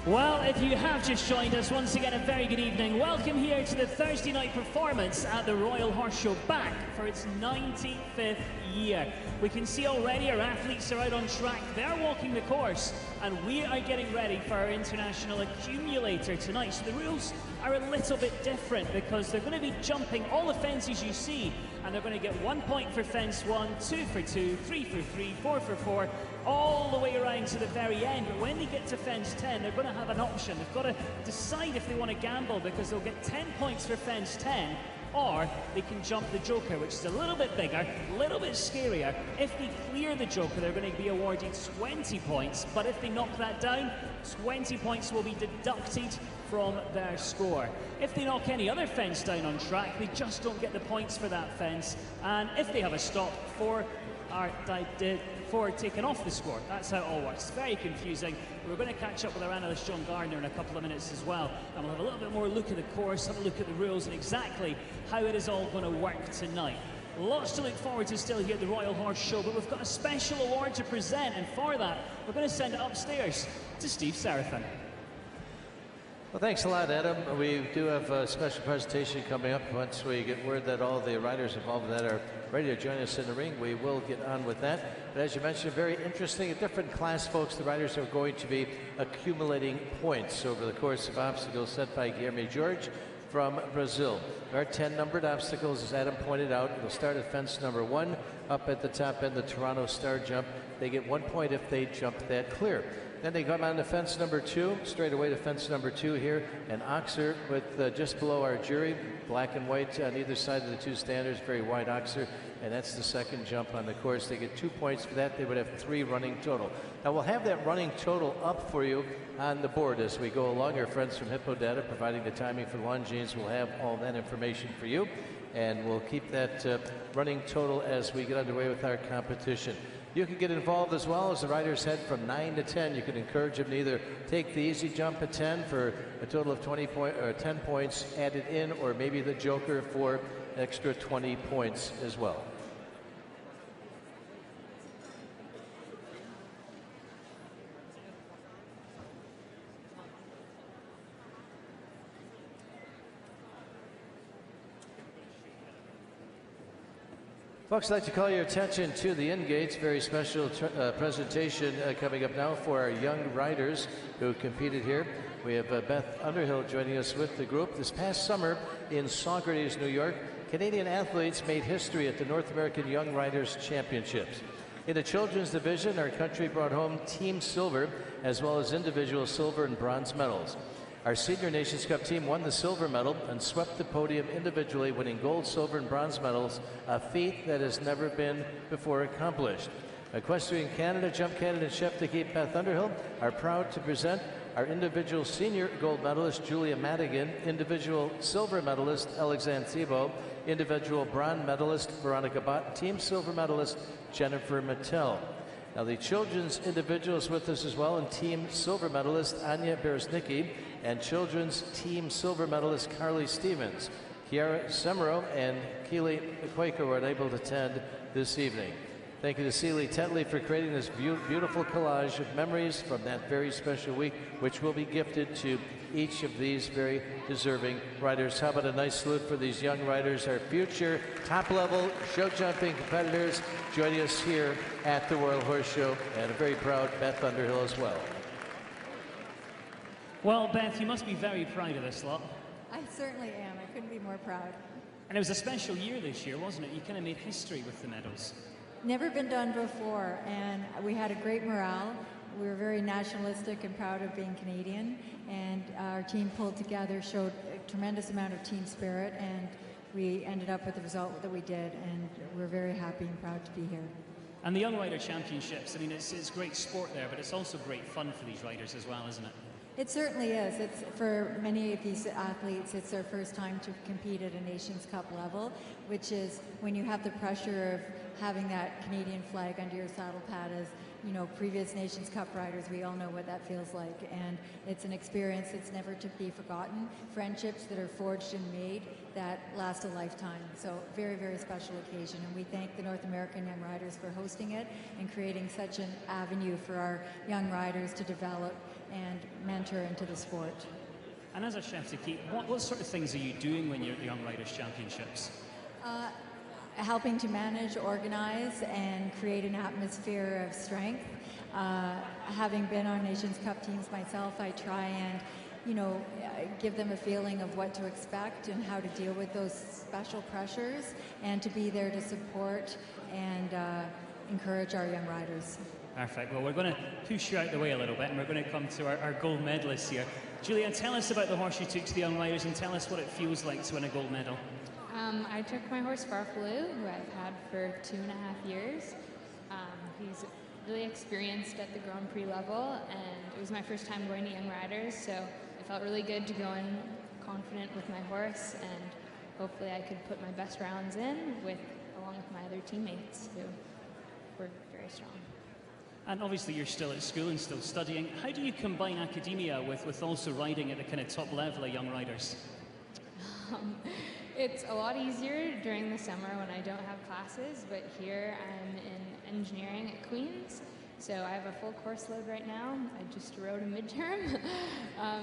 Well, if you have just joined us, once again, a very good evening. Welcome here to the Thursday night performance at the Royal Horse Show, back for its 95th year. We can see already our athletes are out on track. They're walking the course, and we are getting ready for our international accumulator tonight. So the rules are a little bit different because they're going to be jumping all the fences you see, and they're going to get 1 point for fence 1, 2 for 2, 3 for 3, 4 for 4, all the way around to the very end. But when they get to fence 10, they're going to have an option. They've got to decide if they want to gamble, because they'll get 10 points for fence 10, or they can jump the joker, which is a little bit bigger, a little bit scarier. If they clear the joker, they're going to be awarded 20 points, but if they knock that down, 20 points will be deducted from their score. If they knock any other fence down on track, they just don't get the points for that fence, and if they have a stop, 4 are taken off the score. That's how it all works. It's very confusing. We're going to catch up with our analyst John Gardner in a couple of minutes as well, and we'll have a little bit more look at the course, have a look at the rules and exactly how it is all going to work tonight. Lots to look forward to still here at the Royal Horse Show, but we've got a special award to present, and for that we're going to send it upstairs to Steve Serafin. Well, thanks a lot, Adam. We do have a special presentation coming up. Once we get word that all the riders involved in that are ready to join us in the ring, we will get on with that. But as you mentioned, very interesting, a different class, folks. The riders are going to be accumulating points over the course of obstacles set by Guilherme Jorge from Brazil. There are 10 numbered obstacles, as Adam pointed out. It'll start at fence number 1, up at the top end, the Toronto Star Jump. They get 1 point if they jump that clear. Then they come on to fence number 2, straight away to fence number 2 here, an oxer with just below our jury, black and white on either side of the two standards, very wide oxer, and that's the second jump on the course. They get 2 points for that. They would have 3 running total. Now we'll have that running total up for you on the board as we go along. Our friends from Hippo Data providing the timing for Longines will have all that information for you, and we'll keep that running total as we get underway with our competition. You can get involved as well as the riders head from 9 to 10. You can encourage them to either take the easy jump at 10 for a total of 10 points added in, or maybe the joker for an extra 20 points as well. Folks, I'd like to call your attention to the in-gates. Very special presentation coming up now for our young riders who competed here. We have Beth Underhill joining us with the group. This past summer in Saugerties, New York, Canadian athletes made history at the North American Young Riders Championships. In the children's division, our country brought home team silver as well as individual silver and bronze medals. Our Senior Nations Cup team won the silver medal and swept the podium individually, winning gold, silver, and bronze medals, a feat that has never been before accomplished. Equestrian Canada, Jump Canada, and Chef d'Equipe Beth Underhill are proud to present our individual senior gold medalist, Julia Madigan, individual silver medalist, Alexandre Thibault, individual bronze medalist, Veronica Bott, team silver medalist, Jennifer Mattel. Now the children's individuals with us as well, and team silver medalist Anya Beresnicki, and children's team silver medalist Carly Stevens. Kiara Semero and Keely Quaker were unable to attend this evening. Thank you to Celie Tetley for creating this beautiful collage of memories from that very special week, which will be gifted to each of these very deserving riders. How about a nice salute for these young riders, our future top-level show jumping competitors joining us here at the Royal Horse Show, and a very proud Beth Underhill as well. Well, Beth, you must be very proud of this lot. I certainly am. I couldn't be more proud. And it was a special year this year, wasn't it? You kind of made history with the medals. Never been done before, and we had a great morale. We were very nationalistic and proud of being Canadian, and our team pulled together, showed a tremendous amount of team spirit, and we ended up with the result that we did, and we're very happy and proud to be here. And the Young Rider Championships, I mean, it's great sport there, but it's also great fun for these riders as well, isn't it? It certainly is. It's, for many of these athletes, it's their first time to compete at a Nations Cup level, which is when you have the pressure of having that Canadian flag under your saddle pad as, you know, previous Nations Cup riders. We all know what that feels like, and it's an experience that's never to be forgotten. Friendships that are forged and made that last a lifetime. So very, very special occasion, and we thank the North American Young Riders for hosting it and creating such an avenue for our young riders to develop and mentor into the sport. And as a chef to keep, what sort of things are you doing when you're at the Young Riders Championships? Helping to manage, organize, and create an atmosphere of strength. Having been on Nations Cup teams myself, I try and, you know, give them a feeling of what to expect and how to deal with those special pressures, and to be there to support and encourage our young riders. Perfect. Well, we're going to push you out the way a little bit, and we're going to come to our gold medalists here. Julianne, tell us about the horse you took to the young riders, and tell us what it feels like to win a gold medal. I took my horse Farfaloo, who I've had for 2.5 years. He's really experienced at the Grand Prix level, and it was my first time going to Young Riders, so it felt really good to go in confident with my horse, and hopefully I could put my best rounds in along with my other teammates who were very strong. And obviously you're still at school and still studying. How do you combine academia with also riding at the kind of top level of Young Riders? It's a lot easier during the summer when I don't have classes, but here I'm in engineering at Queen's, so I have a full course load right now. I just wrote a midterm,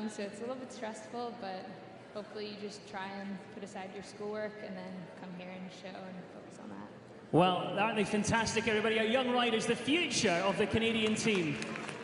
so it's a little bit stressful, but hopefully you just try and put aside your schoolwork and then come here and show and focus on that. Well, aren't they fantastic, everybody? Our young riders, the future of the Canadian team.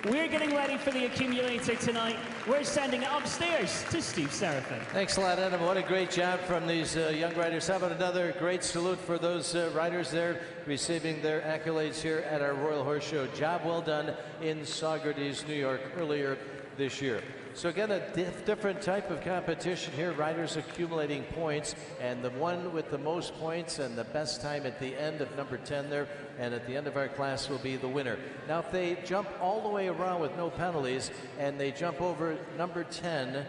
We're getting ready for the Accumulator tonight. We're sending it upstairs to Steve Serafin. Thanks a lot, Adam. What a great job from these young riders. How about another great salute for those riders there receiving their accolades here at our Royal Horse Show. Job well done in Saugerties, New York, earlier this year. So again, a different type of competition here. Riders accumulating points, and the one with the most points and the best time at the end of number 10 there, and at the end of our class will be the winner. Now, if they jump all the way around with no penalties, and they jump over number 10,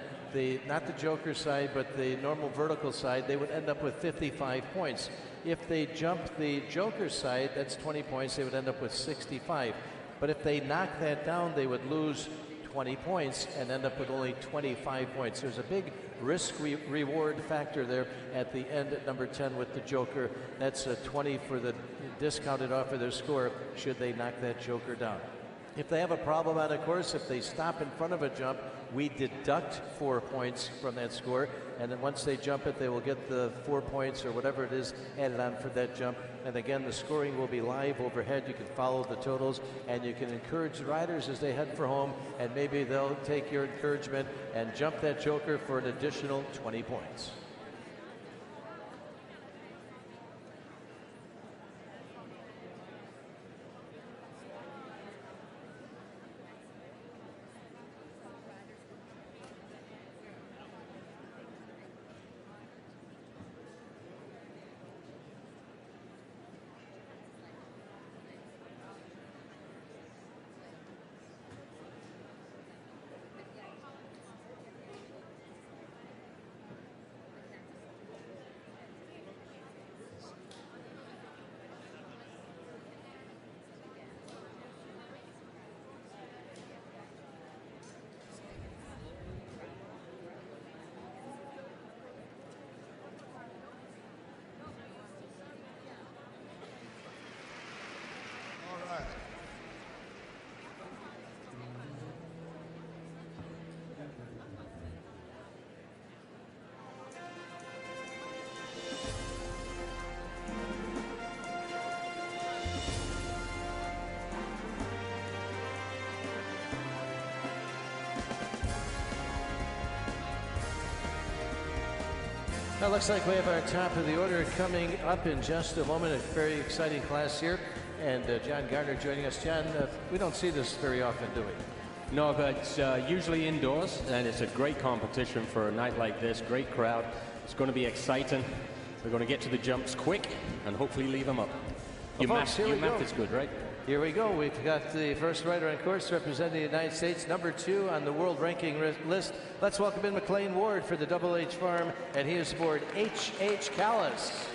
not the joker side, but the normal vertical side, they would end up with 55 points. If they jump the joker side, that's 20 points, they would end up with 65. But if they knock that down, they would lose 20 points and end up with only 25 points. There's a big risk-reward factor there at the end at number 10 with the joker. That's a 20 for the discounted off of their score should they knock that joker down. If they have a problem on a course, if they stop in front of a jump, we deduct 4 points from that score, and then once they jump it, they will get the 4 points or whatever it is added on for that jump. And again, the scoring will be live overhead. You can follow the totals, and you can encourage the riders as they head for home, and maybe they'll take your encouragement and jump that joker for an additional 20 points. Now, it looks like we have our top of the order coming up in just a moment. A very exciting class here. And John Gardner joining us. John, we don't see this very often, do we? No, but it's usually indoors, and it's a great competition for a night like this. Great crowd. It's going to be exciting. We're going to get to the jumps quick and hopefully leave them up. Well, Your folks, math is good, right? Here we go. We've got the first rider on course representing the United States, number 2 on the world ranking list. Let's welcome in McLean Ward for the Double H Farm, and he is aboard H.H. Callis.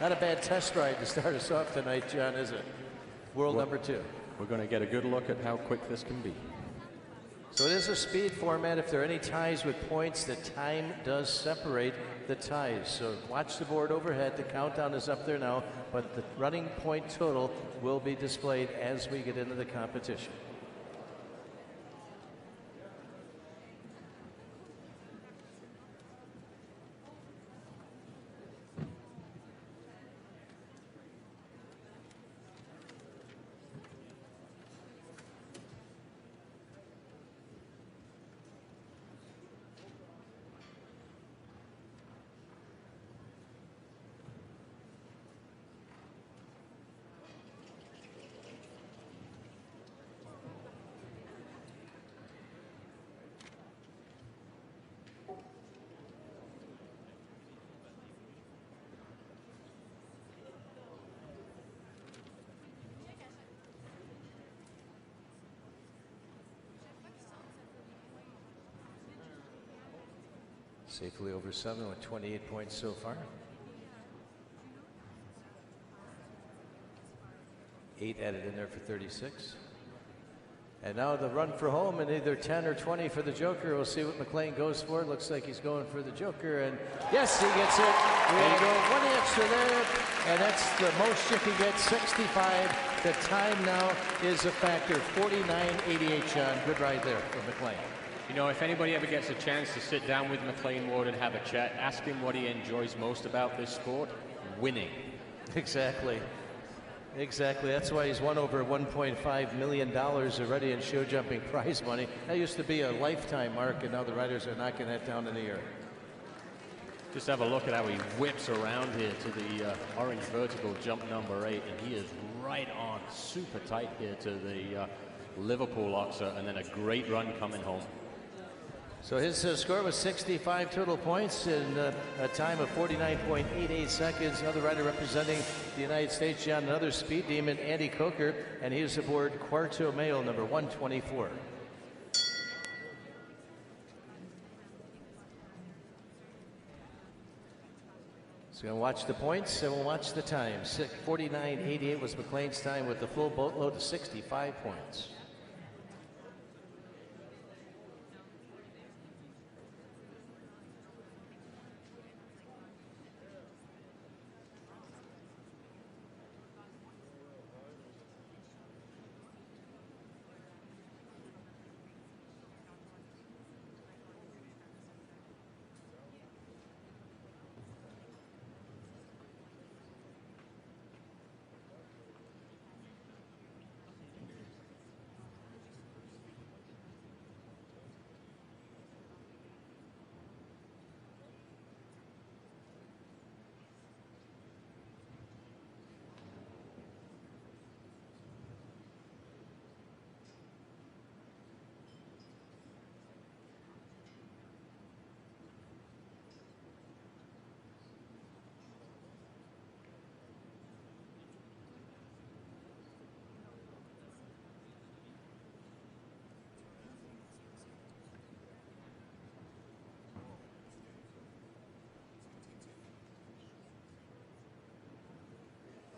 Not a bad test ride to start us off tonight, John, is it? World number 2. We're going to get a good look at how quick this can be. So it is a speed format. If there are any ties with points, the time does separate. the ties. So watch the board overhead. The countdown is up there now, but the running point total will be displayed as we get into the competition. Safely over 7 with 28 points so far. 8 added in there for 36. And now the run for home, and either 10 or 20 for the Joker. We'll see what McLean goes for. Looks like he's going for the Joker, and yes, he gets it. There you go, 1 extra there, and that's the most you can get, 65. The time now is a factor, 49.88, John. Good ride there for McLean. You know, if anybody ever gets a chance to sit down with McLean Ward and have a chat, ask him what he enjoys most about this sport: winning. Exactly. Exactly. That's why he's won over $1.5 million already in show jumping prize money. That used to be a lifetime mark, and now the riders are knocking that down in the air. Just have a look at how he whips around here to the orange vertical jump number 8, and he is right on, super tight here to the Liverpool Oxer, and then a great run coming home. So his score was 65 total points in a time of 49.88 seconds. Another rider representing the United States, John, another speed demon, Andy Coker, and he is aboard Quarto Mayo number 124. So we'll watch the points and we'll watch the time. 49.88 was McLean's time with the full boatload of 65 points.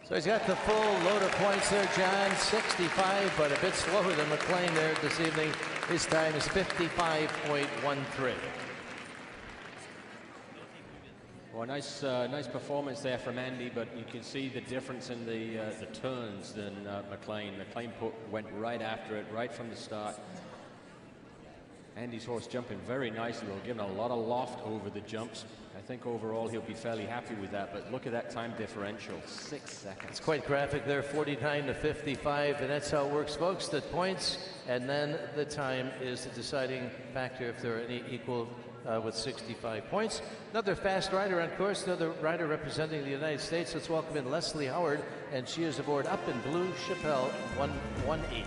So he's got the full load of points there, John. 65, but a bit slower than McLean there this evening. His time is 55.13. Well, nice performance there from Andy, but you can see the difference in the turns than McLean. McLean went right after it, right from the start. Andy's horse jumping very nicely, though, giving a lot of loft over the jumps. I think overall he'll be fairly happy with that, but look at that time differential, 6 seconds. It's quite graphic there, 49 to 55, and that's how it works, folks. The points and then the time is the deciding factor if there are any equal with 65 points. Another fast rider on course, another rider representing the United States. Let's welcome in Leslie Howard, and she is aboard Up in Blue Chappelle 118.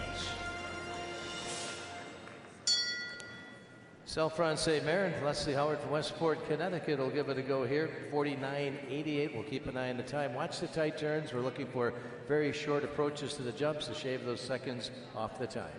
Self-Francais Marin, Leslie Howard from Westport, Connecticut will give it a go here. 49.88. We'll keep an eye on the time. Watch the tight turns. We're looking for very short approaches to the jumps to shave those seconds off the time.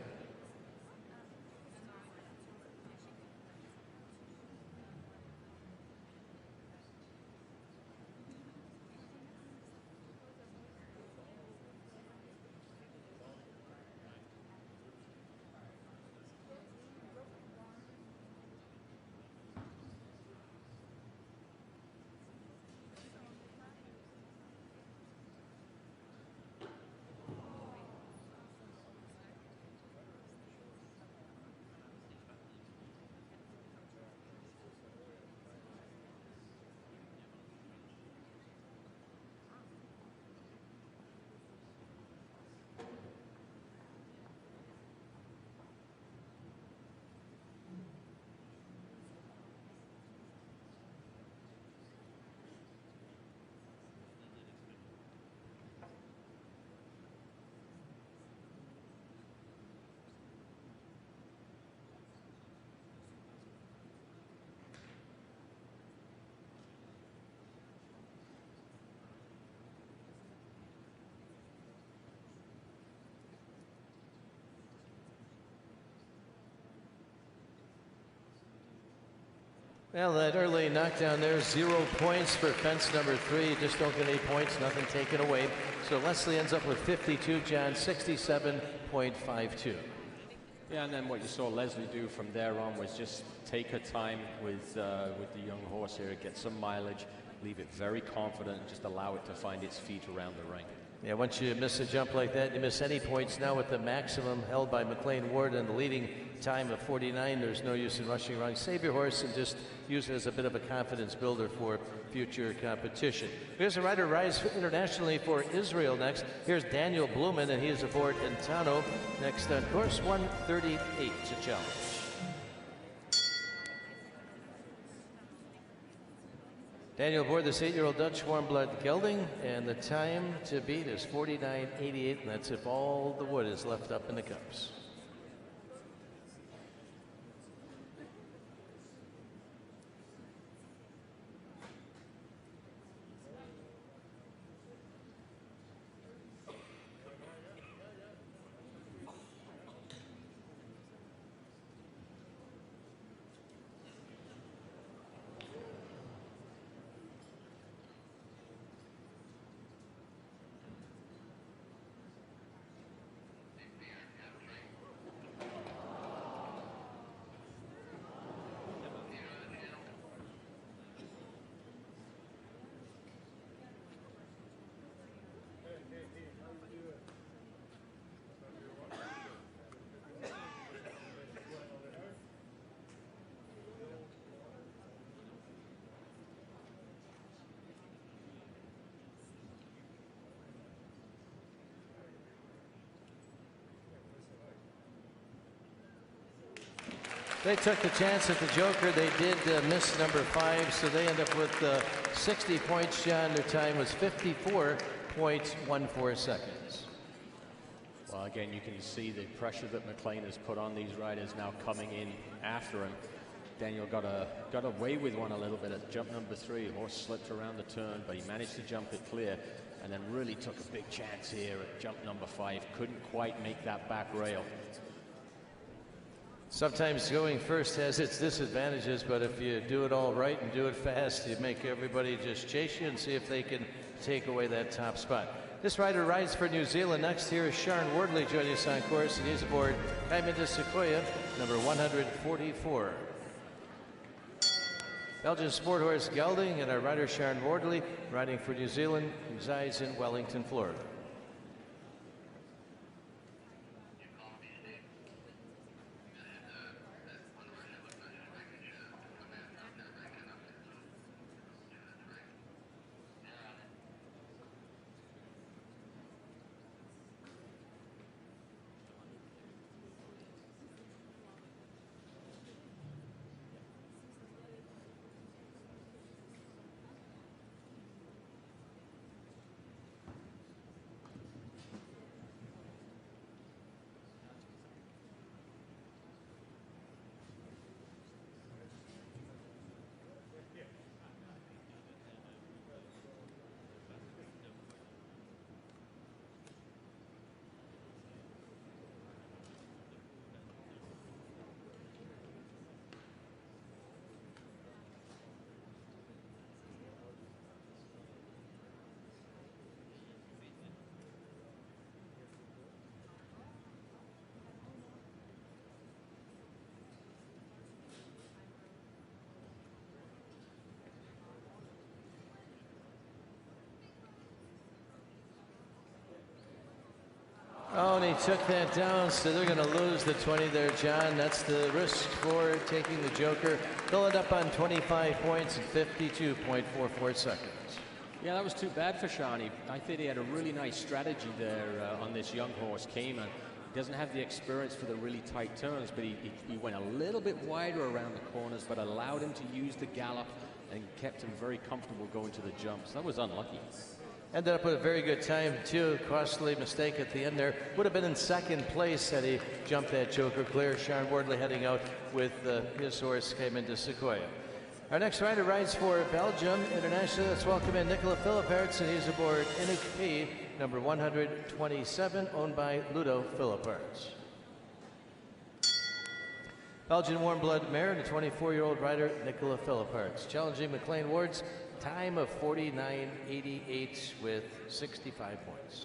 Well, that early knockdown there, 0 points for fence number 3. Just don't get any points, nothing taken away. So Leslie ends up with 52, John 67.52. Yeah, and then what you saw Leslie do from there on was just take her time with the young horse here, get some mileage, leave it very confident, and just allow it to find its feet around the ring. Yeah, once you miss a jump like that, you miss any points now with the maximum held by McLean Ward and the leading time of 49. There's no use in rushing around. Save your horse and just use it as a bit of a confidence builder for future competition. Here's a rider rise internationally for Israel next. Here's Daniel Blumen, and he is aboard Entano. Next on course 138 to challenge. Daniel aboard this 8-year-old Dutch warm-blood gelding, and the time to beat is 49.88, and that's if all the wood is left up in the cups. They took the chance at the Joker. They did miss number 5, so they end up with 60 points, John. Their time was 54.14 seconds. Well, again, you can see the pressure that McLean has put on these riders now coming in after him. Daniel got away with one a little bit at jump number 3. Horse slipped around the turn, but he managed to jump it clear, and then really took a big chance here at jump number 5. Couldn't quite make that back rail. Sometimes going first has its disadvantages, but if you do it all right and do it fast, you make everybody just chase you and see if they can take away that top spot. This rider rides for New Zealand. Next here is Sharon Wardley joining us on course, and he's aboard Diamond Sequoia, number 144. Belgian sport horse gelding, and our rider Sharon Wardley, riding for New Zealand, resides in Wellington, Florida. Oh, and he took that down, so they're going to lose the 20 there, John. That's the risk for taking the Joker. They'll end up on 25 points and 52.44 seconds. Yeah, that was too bad for Shani. I think he had a really nice strategy there on this young horse, Cayman. He doesn't have the experience for the really tight turns, but he went a little bit wider around the corners, but allowed him to use the gallop and kept him very comfortable going to the jumps. That was unlucky. Ended up with a very good time, too. Costly mistake at the end there. Would have been in second place had he jumped that Joker clear. Sharon Wardley heading out with his horse came into Sequoia. Our next rider rides for Belgium internationally. Let's welcome in Nicola Philipparts, and he's aboard NAL, number 127, owned by Ludo Philipparts. Belgian warm blood mare and a 24-year-old rider, Nicola Philipparts. Challenging McLean Ward's time of 49.88 with 65 points.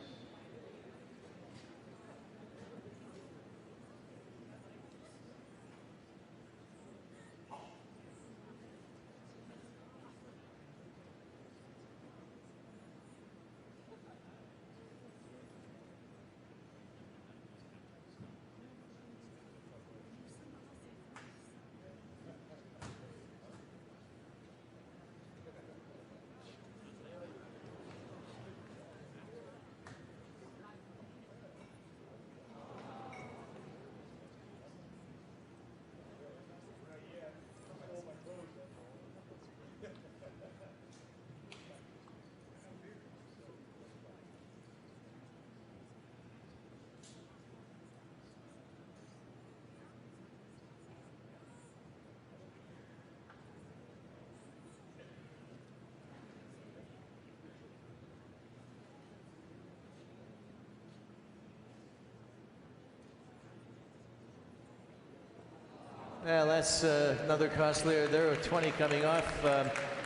Well, that's another costlier. There are 20 coming off.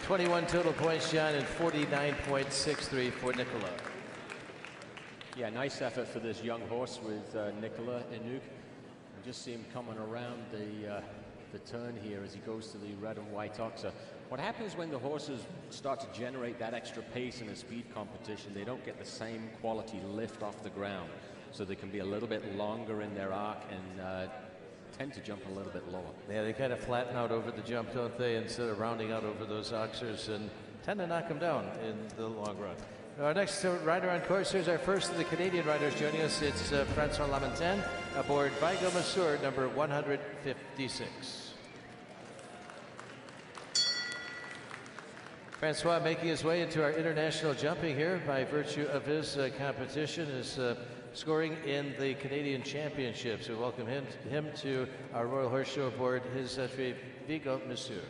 21 total points, John, and 49.63 for Nicola. Yeah, nice effort for this young horse with Nicola Inuk. Just see him coming around the turn here as he goes to the red and white oxer. What happens when the horses start to generate that extra pace in a speed competition, they don't get the same quality lift off the ground. So they can be a little bit longer in their arc and tend to jump a little bit lower. Yeah, they kind of flatten out over the jump, don't they, instead of rounding out over those oxers, and tend to knock them down in the long run. Our next rider on course, here's our first of the Canadian riders joining us. It's Francois Lamontagne aboard Vigo Masur, number 156. Francois making his way into our international jumping here by virtue of his competition, is scoring in the Canadian Championships. We welcome him to our Royal Horse Show aboard his Vigo Masur.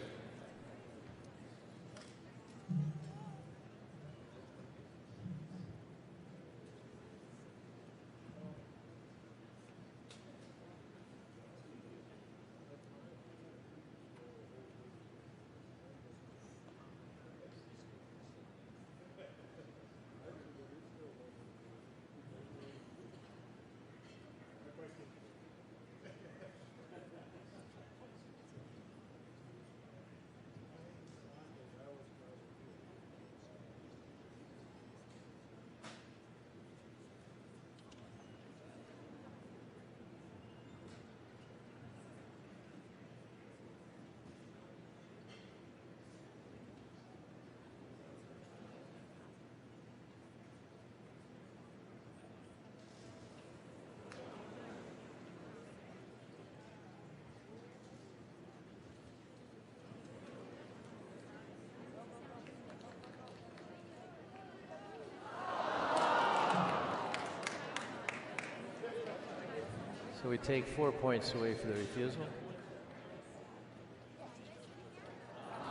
So we take 4 points away for the refusal.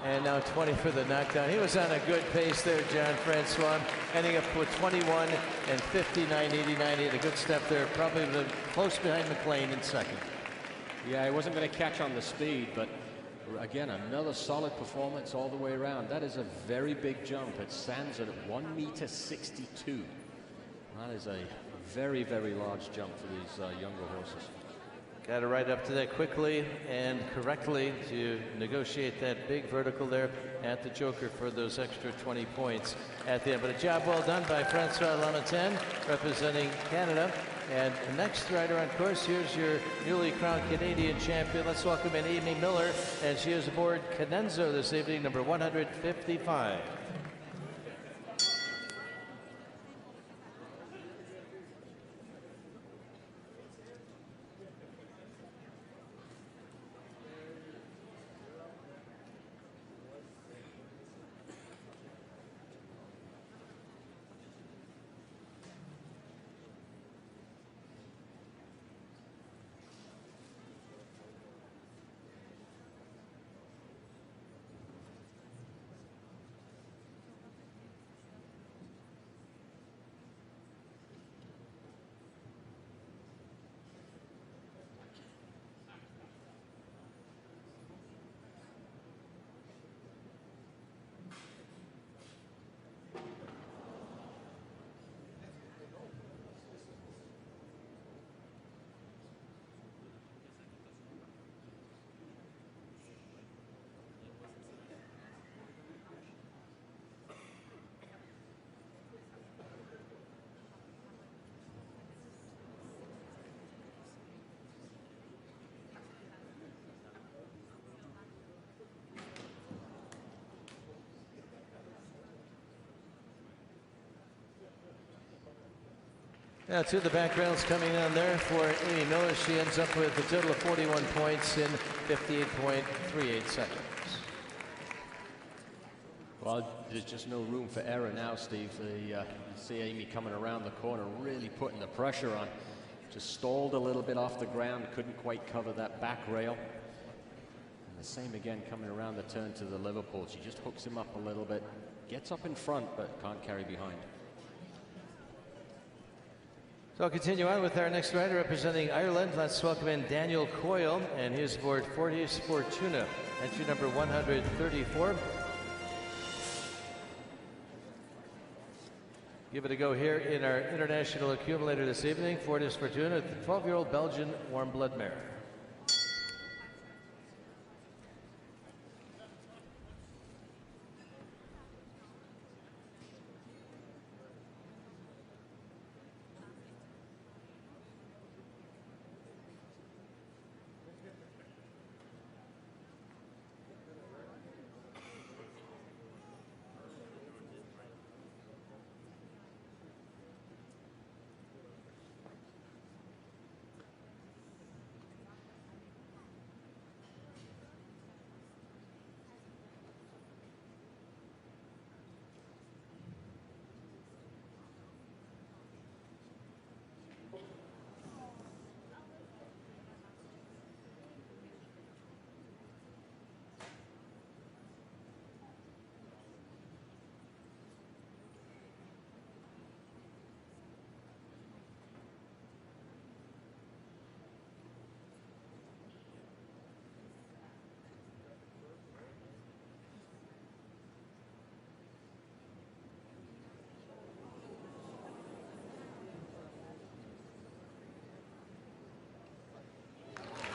And now 20 for the knockdown. He was on a good pace there, John Francois, ending up with 21 and 59.89. He had a good step there, probably close behind McLean in second. Yeah, he wasn't going to catch on the speed, but again, another solid performance all the way around. That is a very big jump. It stands at 1.62 meters. That is a very, very large jump for these younger horses. Got to ride up to that quickly and correctly to negotiate that big vertical there at the Joker for those extra 20 points at the end. But a job well done by Francois Lamontagne representing Canada. And the next rider on course, here's your newly crowned Canadian champion. Let's welcome in Amy Miller, and she is aboard Canenzo this evening, number 155. Now to the back rails coming on there for Amy Miller. She ends up with a total of 41 points in 58.38 seconds. Well, there's just no room for error now, Steve. You see Amy coming around the corner, really putting the pressure on. Just stalled a little bit off the ground, couldn't quite cover that back rail. And the same again coming around the turn to the Liverpool. She just hooks him up a little bit, gets up in front, but can't carry behind. So I'll continue on with our next rider representing Ireland. Let's welcome in Daniel Coyle and his aboard Fortis Fortuna, entry number 134. Give it a go here in our international accumulator this evening. Fortis Fortuna, the 12-year-old Belgian warm blood mare.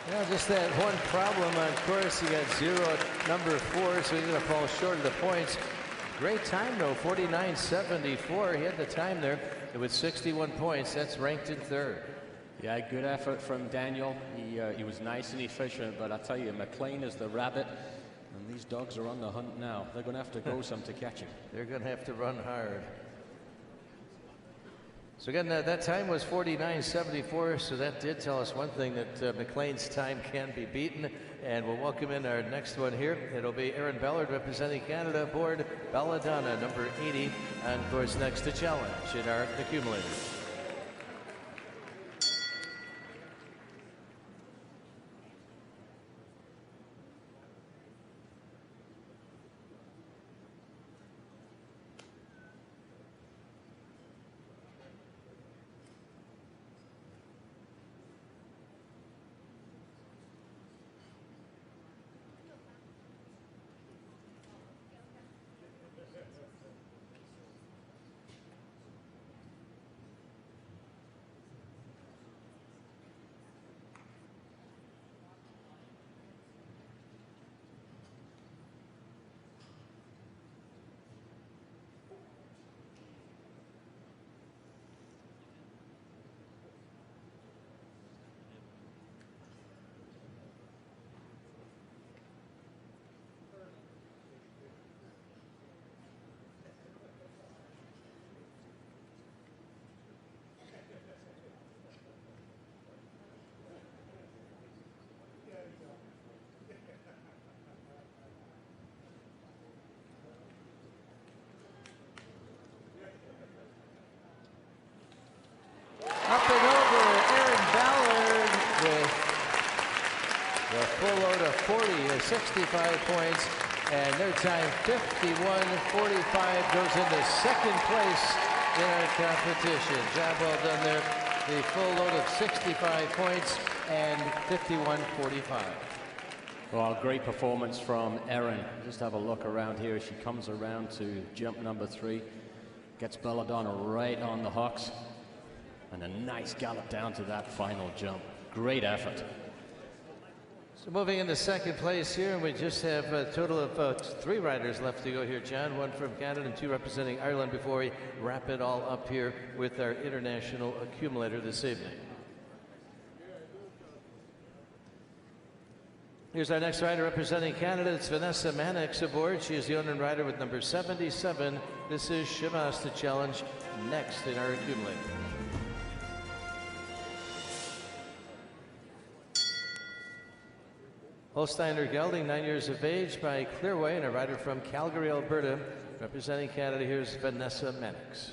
Yeah, just that one problem on course. He got 0 at number 4, so he's going to fall short of the points. Great time, though, 49.74. He had the time there with 61 points. That's ranked in 3rd. Yeah, good effort from Daniel. He was nice and efficient, but I tell you, McLean is the rabbit, and these dogs are on the hunt now. They're going to have to go some to catch him. They're going to have to run hard. So again, that time was 49.74, so that did tell us one thing, that McLean's time can be beaten. And we'll welcome in our next one here. It'll be Aaron Ballard representing Canada aboard Belladonna, number 80, on course next to challenge in our accumulator. Up and over, Aaron Ballard with the full load of 65 points, and their time 51.45 goes into 2nd place in our competition. Job well done there. The full load of 65 points and 51.45. Well, great performance from Erin. Just have a look around here. She comes around to jump number 3, gets Belladonna right on the hocks, and a nice gallop down to that final jump. Great effort. So moving into 2nd place here, and we just have a total of 3 riders left to go here, John. 1 from Canada and 2 representing Ireland before we wrap it all up here with our international accumulator this evening. Here's our next rider representing Canada. It's Vanessa Mannix aboard. She is the owner and rider with number 77. This is Chivas to challenge next in our accumulator. Holsteiner gelding, 9 years of age, by Clearway, and a rider from Calgary, Alberta. Representing Canada, here's Vanessa Mannix.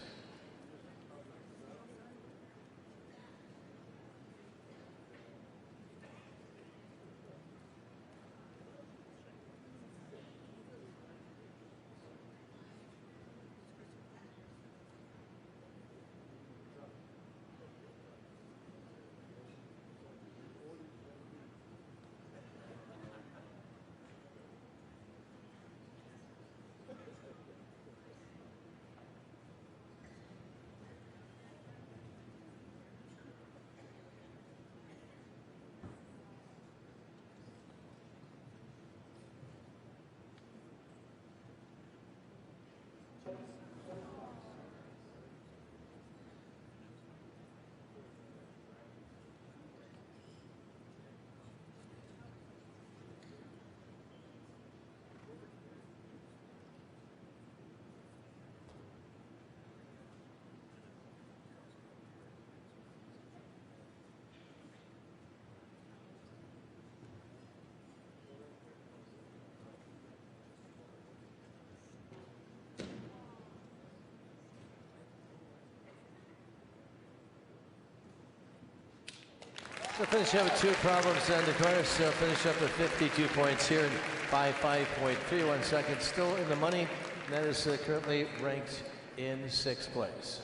So finish up with 2 problems, and of course finish up with 52 points here in 5.31 seconds. Still in the money, and that is currently ranked in 6th place.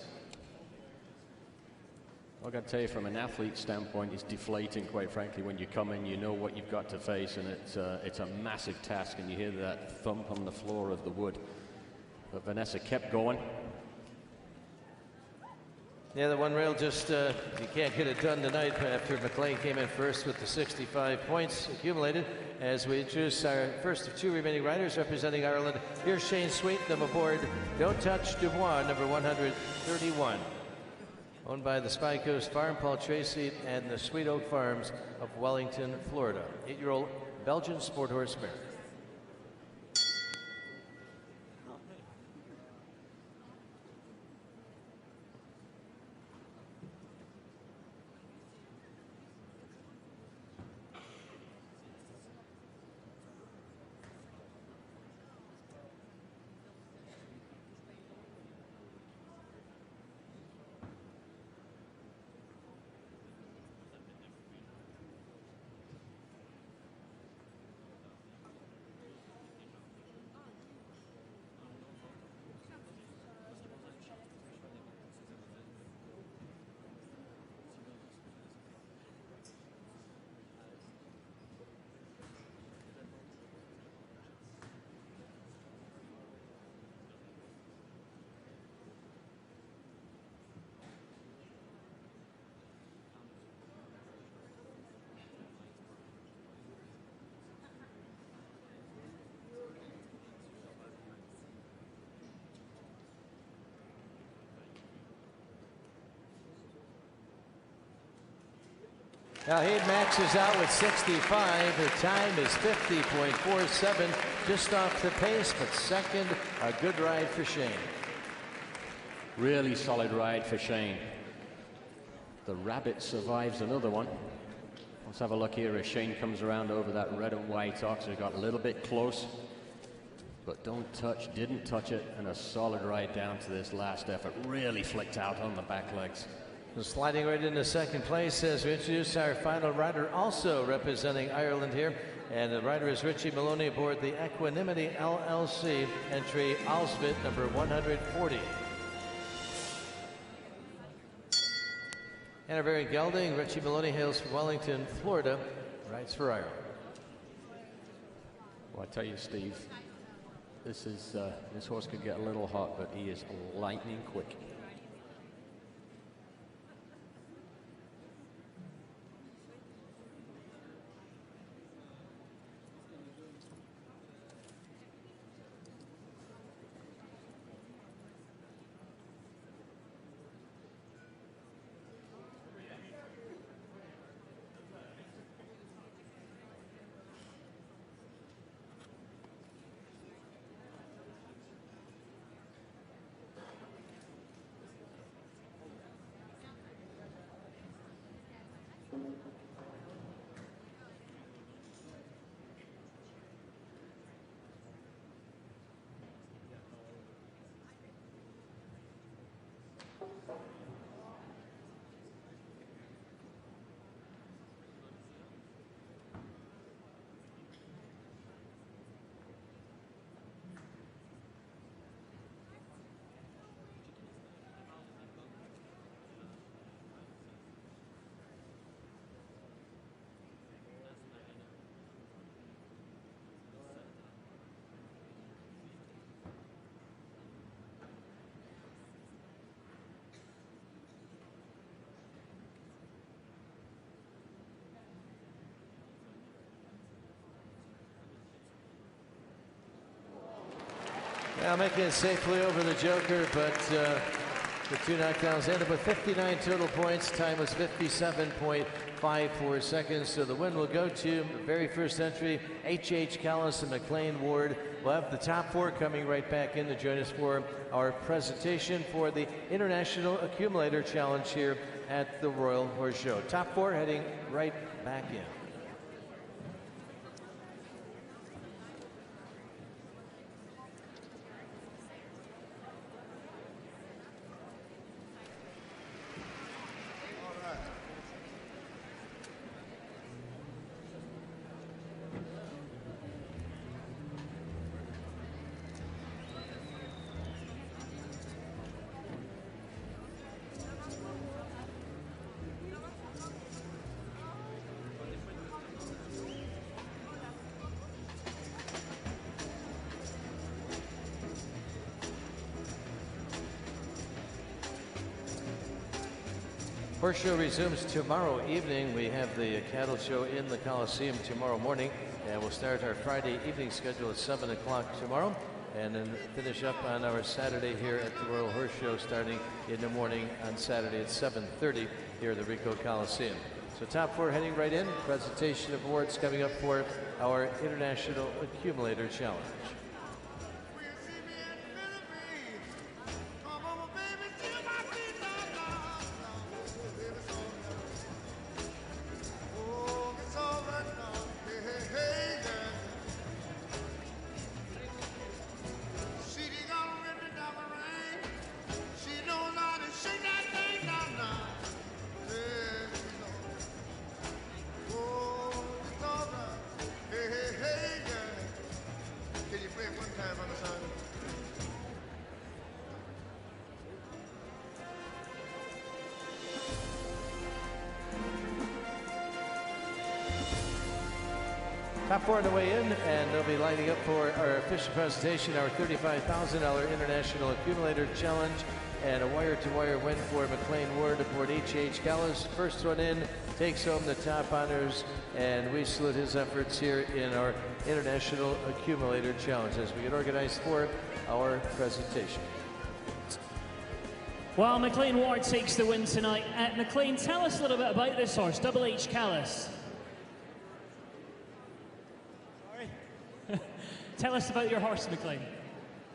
I've got to tell you, from an athlete standpoint, it's deflating, quite frankly, when you come in, you know what you've got to face, and it's a massive task, and you hear that thump on the floor of the wood. But Vanessa kept going. Yeah, the one rail just, you can't get it done tonight after McLean came in first with the 65 points accumulated. As we introduce our first of 2 remaining riders representing Ireland, here's Shane Sweeten aboard Don't Touch Dubois, number 131. Owned by the Spy Coast Farm, Paul Tracy, and the Sweet Oak Farms of Wellington, Florida. 8-year-old Belgian sport horse mare. Now Hayden maxes out with 65. Her time is 50.47, just off the pace, but second, a good ride for Shane. Really solid ride for Shane. The Rabbit survives another one. Let's have a look here as Shane comes around over that red and white ox. He got a little bit close, but didn't touch it, and a solid ride down to this last effort. Really flicked out on the back legs. Sliding right into 2nd place as we introduce our final rider, also representing Ireland here. And the rider is Richie Maloney aboard the Equanimity LLC, entry Alsvit, number 140. And our very gelding, Richie Maloney, hails from Wellington, Florida, rides for Ireland. Well, I tell you, Steve, this horse could get a little hot, but he is lightning quick. Well, making it safely over the Joker, but the 2 knockdowns ended with 59 total points. Time was 57.54 seconds. So the win will go to the very first entry, H.H. Callis and McLean Ward. We'll have the top 4 coming right back in to join us for our presentation for the International Accumulator Challenge here at the Royal Horse Show. Top 4 heading right back in. Horse show resumes tomorrow evening. We have the cattle show in the Coliseum tomorrow morning, and we'll start our Friday evening schedule at 7 o'clock tomorrow, and then finish up on our Saturday here at the Royal Horse Show starting in the morning on Saturday at 7:30 here at the Ricoh Coliseum. So top 4 heading right in. Presentation of awards coming up for our International Accumulator Challenge. Top 4 on the way in, and they'll be lining up for our official presentation, our $35,000 International Accumulator Challenge, and a wire-to-wire win for McLean Ward aboard H.H. Callis. First one in takes home the top honors, and we salute his efforts here in our International Accumulator Challenge as we get organized for our presentation. Well, McLean Ward takes the win tonight. McLean, tell us a little bit about this horse, Double H Callis. Tell us about your horse, McLean.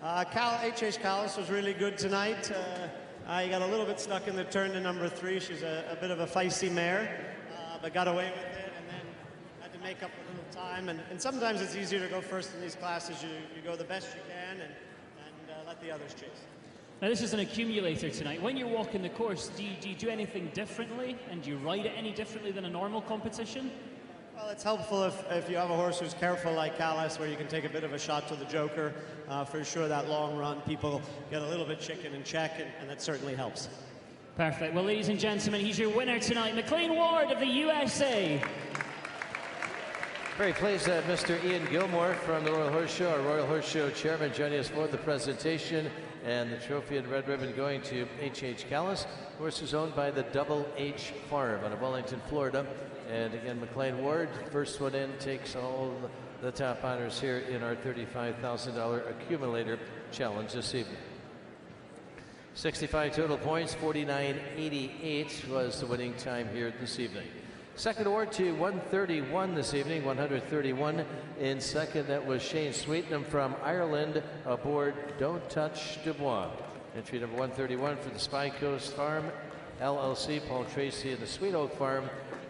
H.H. Callis was really good tonight. I got a little bit stuck in the turn to number 3. She's a bit of a feisty mare, but got away with it and then had to make up a little time. And sometimes it's easier to go first in these classes. You go the best you can and let the others chase. Now, this is an accumulator tonight. When you're walking the course, do you do anything differently? And do you ride it any differently than a normal competition? Well, it's helpful if you have a horse who's careful like Callis, where you can take a bit of a shot to the Joker. For sure, that long run, people get a little bit chicken in check, and that certainly helps. Perfect. Well, ladies and gentlemen, he's your winner tonight, McLean Ward of the USA. Very pleased that Mr. Ian Gilmore from the Royal Horse Show, our Royal Horse Show chairman, joining us for the presentation, and the trophy and red ribbon going to H.H. Callis. Horse is owned by the Double H Farm out of Wellington, Florida. And again, McLean Ward, first one in, takes all the top honors here in our $35,000 Accumulator Challenge this evening. 65 total points, 49.88 was the winning time here this evening. Second award to 131 this evening, 131 in second. That was Shane Sweetnam from Ireland aboard Don't Touch Dubois. Entry number 131 for the Spy Coast Farm, LLC, Paul Tracy and the Sweet Oak Farm.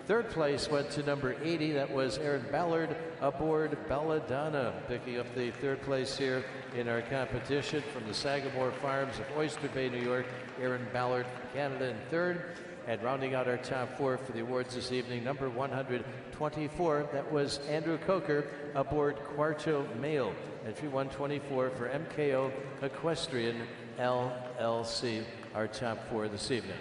Third place went to number 80. That was Aaron Ballard aboard Belladonna, picking up the third place here in our competition from the Sagamore Farms of Oyster Bay, New York. Aaron Ballard, Canada, in third. And rounding out our top 4 for the awards this evening, number 124. That was Andrew Coker aboard Quarto Mail. Entry 124 for MKO Equestrian LLC, our top 4 this evening.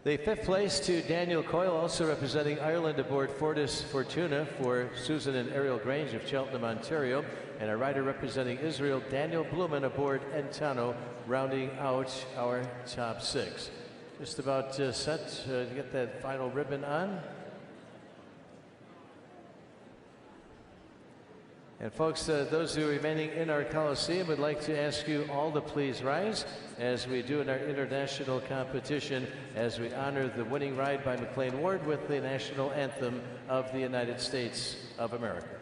The fifth place to Daniel Coyle, also representing Ireland aboard Fortis Fortuna for Susan and Ariel Grange of Cheltenham, Ontario. And a rider representing Israel, Daniel Blumen aboard Entano, rounding out our top 6. just about set to get that final ribbon on. And folks, those who are remaining in our Coliseum would like to ask you all to please rise as we do in our international competition as we honor the winning ride by McLean Ward with the national anthem of the United States of America.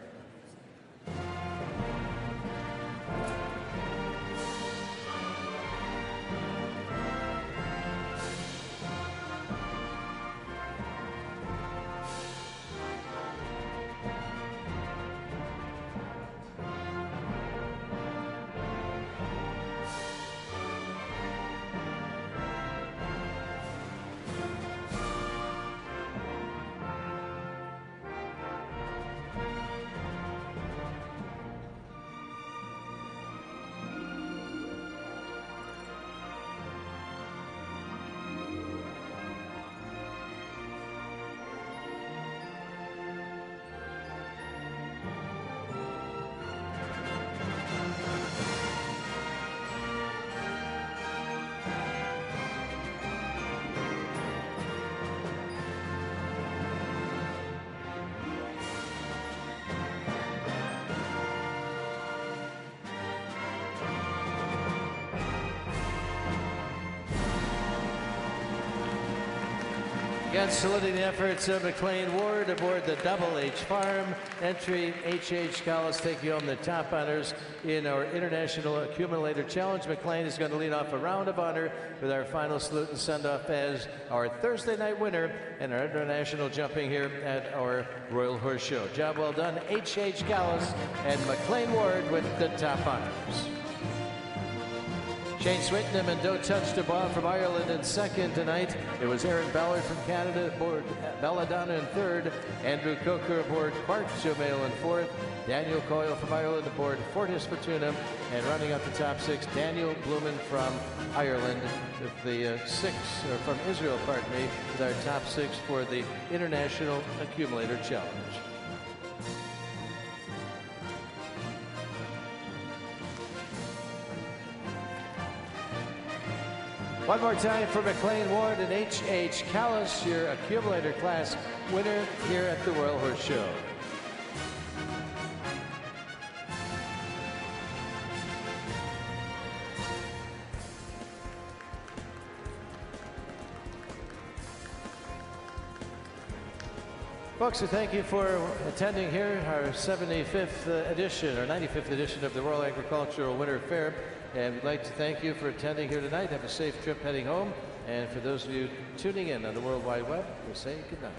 Again, saluting the efforts of McLean Ward aboard the Double H Farm. Entry H.H. Collis taking home the top honors in our International Accumulator Challenge. McLean is going to lead off a round of honor with our final salute and send-off as our Thursday night winner and our international jumping here at our Royal Horse Show. Job well done, H.H. Collis and McLean Ward with the top honors. Shane Swinton and Doe Touch de Bois from Ireland in second tonight. It was Aaron Ballard from Canada aboard Belladonna in third. Andrew Coker aboard Quark Jomeo in fourth. Daniel Coyle from Ireland aboard Fortis Fortuna. And running up the top six, Daniel Blumen from Ireland with the from Israel, pardon me, with our top six for the International Accumulator Challenge. One more time for McLean Ward and H.H. Collis, your accumulator class winner here at the Royal Horse Show. Folks, thank you for attending here our 75th edition or 95th edition of the Royal Agricultural Winter Fair. And we'd like to thank you for attending here tonight. Have a safe trip heading home. And for those of you tuning in on the World Wide Web, we'll say good night.